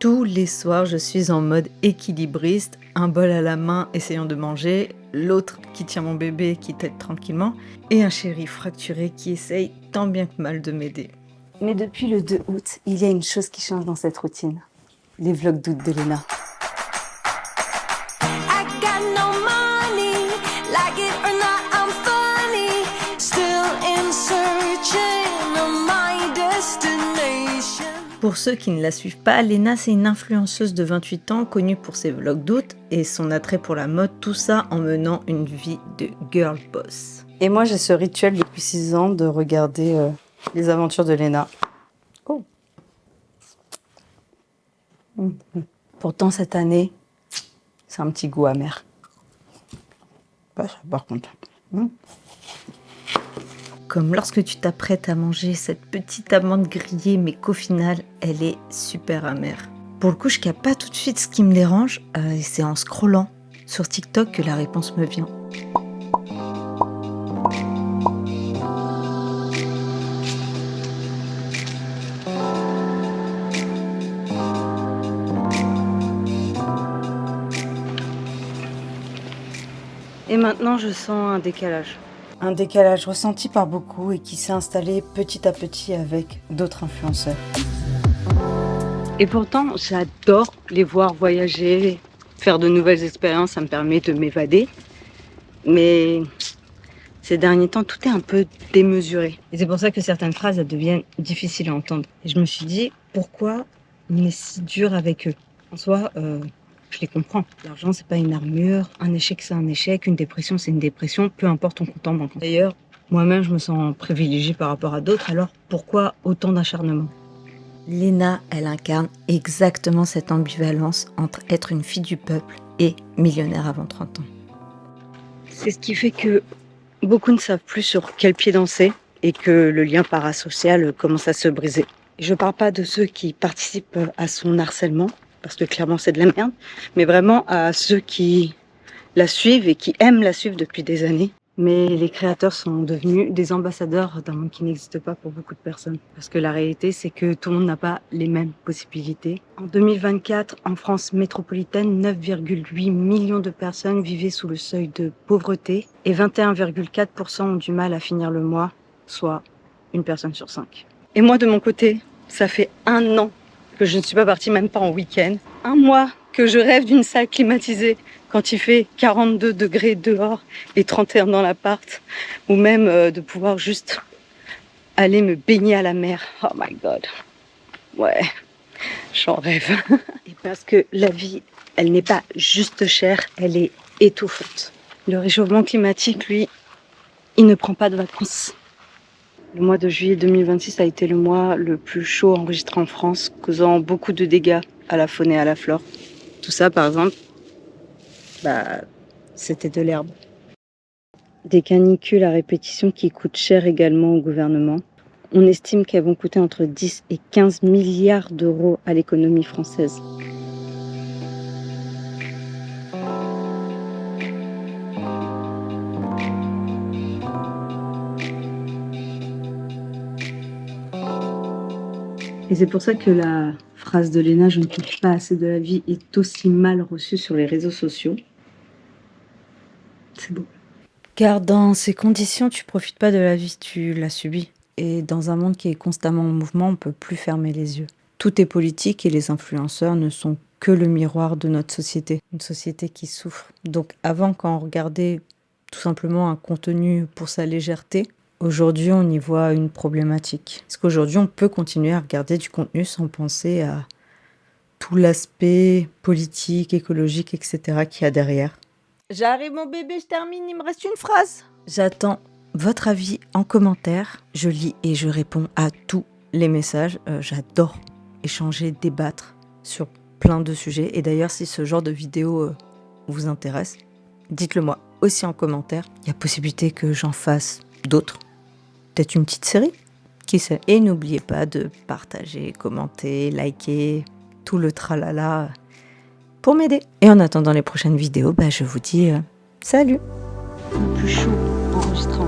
Tous les soirs, je suis en mode équilibriste, un bol à la main essayant de manger, l'autre qui tient mon bébé qui tète tranquillement, et un chéri fracturé qui essaye tant bien que mal de m'aider. Mais depuis le 2 août, il y a une chose qui change dans cette routine. Les vlogs d'août de Léna. Pour ceux qui ne la suivent pas, Léna c'est une influenceuse de 28 ans connue pour ses vlogs d'août et son attrait pour la mode, tout ça en menant une vie de girl boss. Et moi j'ai ce rituel depuis 6 ans de regarder les aventures de Léna. Oh. Pourtant cette année, c'est un petit goût amer. Pas ça par contre. Comme lorsque tu t'apprêtes à manger cette petite amande grillée, mais qu'au final, elle est super amère. Pour le coup, je capte pas tout de suite ce qui me dérange, et c'est en scrollant sur TikTok que la réponse me vient. Et maintenant, je sens un décalage. Un décalage ressenti par beaucoup et qui s'est installé petit à petit avec d'autres influenceurs. Et pourtant, j'adore les voir voyager, faire de nouvelles expériences, ça me permet de m'évader. Mais ces derniers temps, tout est un peu démesuré. Et c'est pour ça que certaines phrases elles deviennent difficiles à entendre. Et je me suis dit, pourquoi on est si dur avec eux? En soi, je les comprends. L'argent, c'est pas une armure. Un échec, c'est un échec. Une dépression, c'est une dépression. Peu importe ton compte en banque. D'ailleurs, moi-même, je me sens privilégiée par rapport à d'autres. Alors, pourquoi autant d'acharnement? Léna, elle incarne exactement cette ambivalence entre être une fille du peuple et millionnaire avant 30 ans. C'est ce qui fait que beaucoup ne savent plus sur quel pied danser et que le lien parasocial commence à se briser. Je parle pas de ceux qui participent à son harcèlement, parce que clairement c'est de la merde, mais vraiment à ceux qui la suivent et qui aiment la suivre depuis des années. Mais les créateurs sont devenus des ambassadeurs d'un monde qui n'existe pas pour beaucoup de personnes. Parce que la réalité, c'est que tout le monde n'a pas les mêmes possibilités. En 2024, en France métropolitaine, 9,8 millions de personnes vivaient sous le seuil de pauvreté et 21,4% ont du mal à finir le mois, soit une personne sur 5. Et moi, de mon côté, ça fait 1 an que je ne suis pas partie, même pas en week-end. 1 mois que je rêve d'une salle climatisée quand il fait 42 degrés dehors et 31 dans l'appart, ou même de pouvoir juste aller me baigner à la mer. Oh my god. Ouais, j'en rêve. Et parce que la vie, elle n'est pas juste chère, elle est étouffante. Le réchauffement climatique, lui, il ne prend pas de vacances. Le mois de juillet 2026 a été le mois le plus chaud enregistré en France, causant beaucoup de dégâts à la faune et à la flore. Tout ça, par exemple, c'était de l'herbe. Des canicules à répétition qui coûtent cher également au gouvernement. On estime qu'elles vont coûter entre 10 et 15 milliards d'euros à l'économie française. Et c'est pour ça que la phrase de Léna « je ne profite pas assez de la vie » est aussi mal reçue sur les réseaux sociaux. C'est beau. Car dans ces conditions, tu profites pas de la vie, tu la subis. Et dans un monde qui est constamment en mouvement, on peut plus fermer les yeux. Tout est politique et les influenceurs ne sont que le miroir de notre société. Une société qui souffre. Donc avant, quand on regardait tout simplement un contenu pour sa légèreté, aujourd'hui, on y voit une problématique. Parce qu'aujourd'hui, on peut continuer à regarder du contenu sans penser à tout l'aspect politique, écologique, etc. qu'il y a derrière. J'arrive mon bébé, je termine, il me reste une phrase. J'attends votre avis en commentaire. Je lis et je réponds à tous les messages. J'adore échanger, débattre sur plein de sujets. Et d'ailleurs, si ce genre de vidéo vous intéresse, dites-le moi aussi en commentaire. Il y a possibilité que j'en fasse d'autres. Peut-être une petite série, qui sait. Et n'oubliez pas de partager, commenter, liker, tout le tralala pour m'aider. Et en attendant les prochaines vidéos, je vous dis salut. Le plus chaud enregistré